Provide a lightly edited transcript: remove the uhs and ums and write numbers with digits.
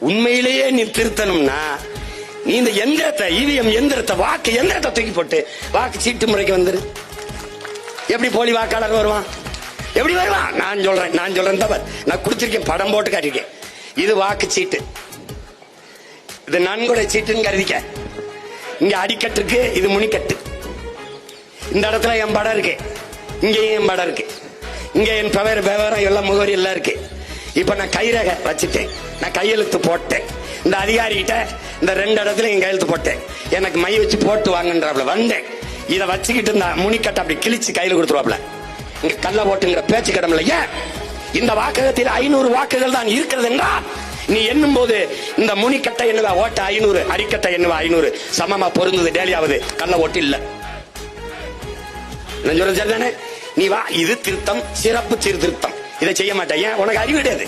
உண்மையிலேயே நீ திருத்தணும்னா நீ இந்த எந்திரத்தை இவிஎம் எந்திரத்தை வாக்கு எந்திரத்தை தூக்கி போட்டு வாக்கு சீட்டு முறைக்கு வந்துரு. எப்படி போலி வாக்காளர் வருவான்? எப்படி வருவான்? நான் சொல்றேன் தவறு. நான் கொடுத்திருக்கேன், படம் போட்டு காட்டிருக்கேன். இது வாக்கு சீட்டு, இது நன்கொடை சீட்டுன்னு கருதிக்க. இங்க அடிக்கட்டு இருக்கு, இது முனிக்கட்டு. இந்த இடத்துல என் படம் இருக்கு, இங்கேயும் என் படம் இருக்கு, இங்க என் விவரம் எல்லாம் முகவரி எல்லாம் இருக்கு. இப்ப நான் கைரேகை வச்சுட்டேன், நான் கையெழுத்து போட்டேன். இந்த அதிகாரிகிட்ட இந்த 2 இடத்துல என் கையெழுத்து போட்டேன். எனக்கு மை வச்சு போட்டு வாங்கன்றாப்ல வந்தேன். இதை வச்சுக்கிட்டு இந்த முனிக்கட்டை அப்படி கிழிச்சு கையில கொடுத்துருவாப்ல. இங்க கள்ள ஓட்டுங்கிற பேச்சு கிடமில்ல. ஏன் இந்த வாக்ககத்தில் 500 வாக்குகள் தான் இருக்கிறது என்றால் நீ எண்ணும் போது இந்த முனிக்கட்டை என்னவா ஓட்ட 500, அடிக்கட்டை என்னவா 500 சமமா பொருந்தது. டேலியாவது கள்ள ஓட்டு இல்ல. சரிதானே? நீ வா, இது திருத்தம், சிறப்பு சீர்திருத்தம். இதை செய்ய மாட்டேன். ஏன்? உனக்கு அறிவு கிடையாது.